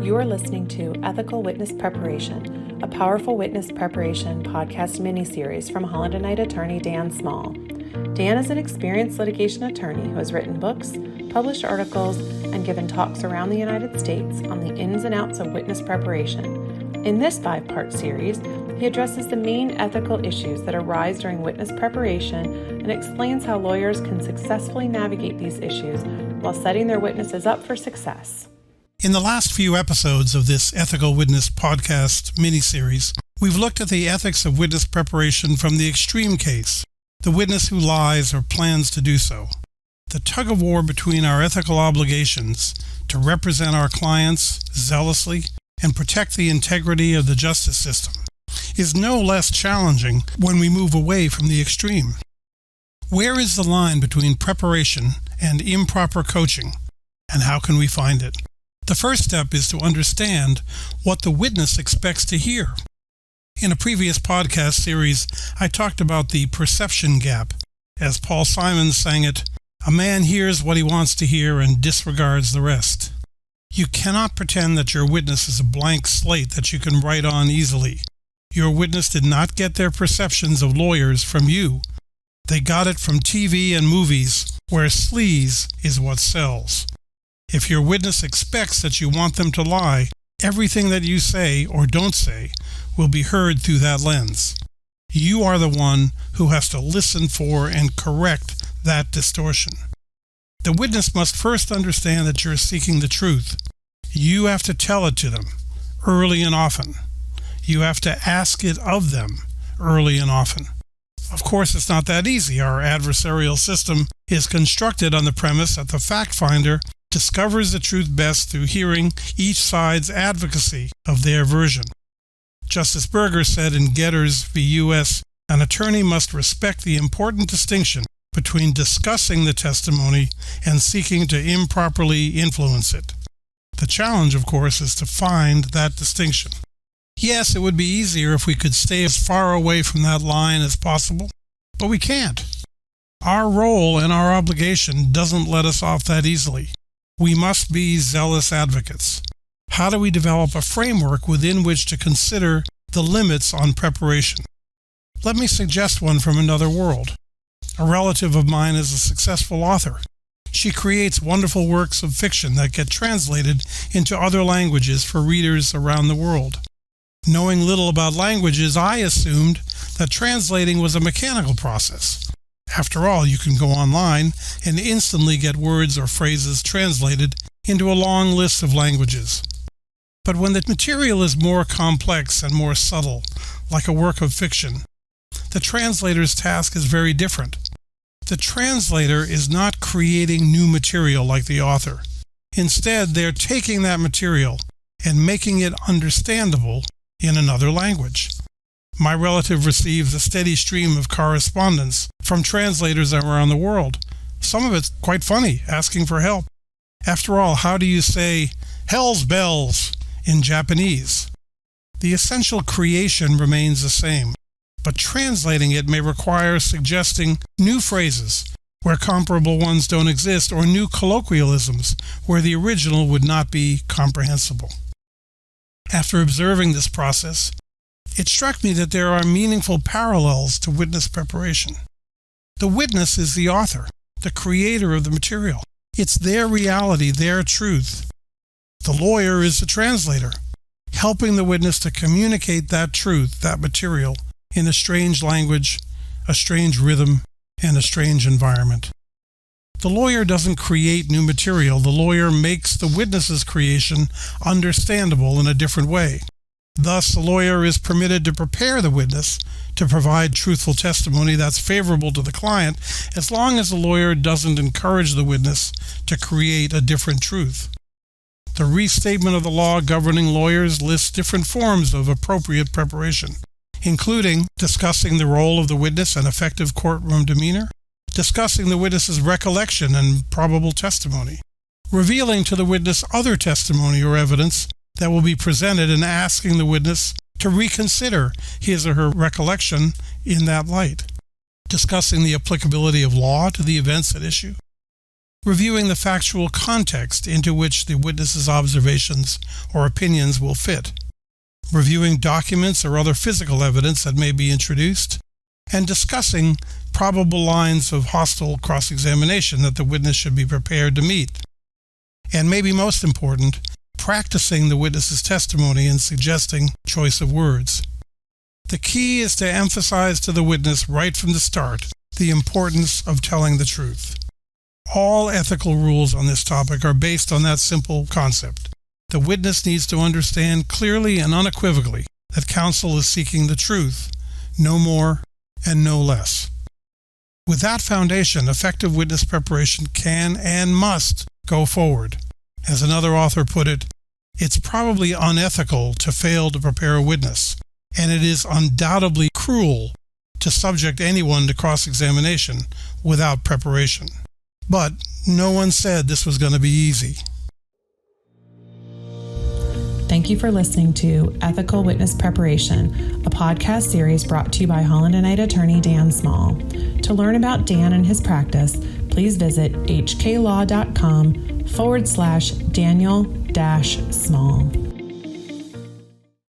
You are listening to Ethical Witness Preparation, a powerful witness preparation podcast mini-series from Holland & Knight attorney Dan Small. Dan is an experienced litigation attorney who has written books, published articles, and given talks around the United States on the ins and outs of witness preparation. In this 5-part series, he addresses the main ethical issues that arise during witness preparation and explains how lawyers can successfully navigate these issues while setting their witnesses up for success. In the last few episodes of this Ethical Witness podcast mini-series, we've looked at the ethics of witness preparation from the extreme case, the witness who lies or plans to do so. The tug-of-war between our ethical obligations to represent our clients zealously and protect the integrity of the justice system is no less challenging when we move away from the extreme. Where is the line between preparation and improper coaching, and how can we find it? The first step is to understand what the witness expects to hear. In a previous podcast series, I talked about the perception gap. As Paul Simon sang it, a man hears what he wants to hear and disregards the rest. You cannot pretend that your witness is a blank slate that you can write on easily. Your witness did not get their perceptions of lawyers from you. They got it from TV and movies, where sleaze is what sells. If your witness expects that you want them to lie, everything that you say or don't say will be heard through that lens. You are the one who has to listen for and correct that distortion. The witness must first understand that you're seeking the truth. You have to tell it to them, early and often. You have to ask it of them, early and often. Of course, it's not that easy. Our adversarial system is constructed on the premise that the fact finder discovers the truth best through hearing each side's advocacy of their version. Justice Berger said in Getters v. U.S., an attorney must respect the important distinction between discussing the testimony and seeking to improperly influence it. The challenge, of course, is to find that distinction. Yes, it would be easier if we could stay as far away from that line as possible, but we can't. Our role and our obligation doesn't let us off that easily. We must be zealous advocates. How do we develop a framework within which to consider the limits on preparation? Let me suggest one from another world. A relative of mine is a successful author. She creates wonderful works of fiction that get translated into other languages for readers around the world. Knowing little about languages, I assumed that translating was a mechanical process. After all, you can go online and instantly get words or phrases translated into a long list of languages. But when the material is more complex and more subtle, like a work of fiction, the translator's task is very different. The translator is not creating new material like the author. Instead, they're taking that material and making it understandable in another language. My relative receives a steady stream of correspondence from translators around the world. Some of it's quite funny, asking for help. After all, how do you say, "Hell's bells" in Japanese? The essential creation remains the same, but translating it may require suggesting new phrases where comparable ones don't exist, or new colloquialisms where the original would not be comprehensible. After observing this process, it struck me that there are meaningful parallels to witness preparation. The witness is the author, the creator of the material. It's their reality, their truth. The lawyer is the translator, helping the witness to communicate that truth, that material, in a strange language, a strange rhythm, and a strange environment. The lawyer doesn't create new material. The lawyer makes the witness's creation understandable in a different way. Thus, the lawyer is permitted to prepare the witness to provide truthful testimony that's favorable to the client, as long as the lawyer doesn't encourage the witness to create a different truth. The Restatement of the law governing lawyers lists different forms of appropriate preparation, including discussing the role of the witness and effective courtroom demeanor, discussing the witness's recollection and probable testimony, revealing to the witness other testimony or evidence that will be presented, and asking the witness to reconsider his or her recollection in that light, discussing the applicability of law to the events at issue, reviewing the factual context into which the witness's observations or opinions will fit, reviewing documents or other physical evidence that may be introduced, and discussing probable lines of hostile cross-examination that the witness should be prepared to meet. And maybe most important, practicing the witness's testimony and suggesting choice of words. The key is to emphasize to the witness right from the start the importance of telling the truth. All ethical rules on this topic are based on that simple concept. The witness needs to understand clearly and unequivocally that counsel is seeking the truth, no more and no less. With that foundation, effective witness preparation can and must go forward. As another author put it, it's probably unethical to fail to prepare a witness, and it is undoubtedly cruel to subject anyone to cross-examination without preparation. But no one said this was going to be easy. Thank you for listening to Ethical Witness Preparation, a podcast series brought to you by Holland & Knight attorney Dan Small. To learn about Dan and his practice, please visit hklaw.com/Daniel-Small.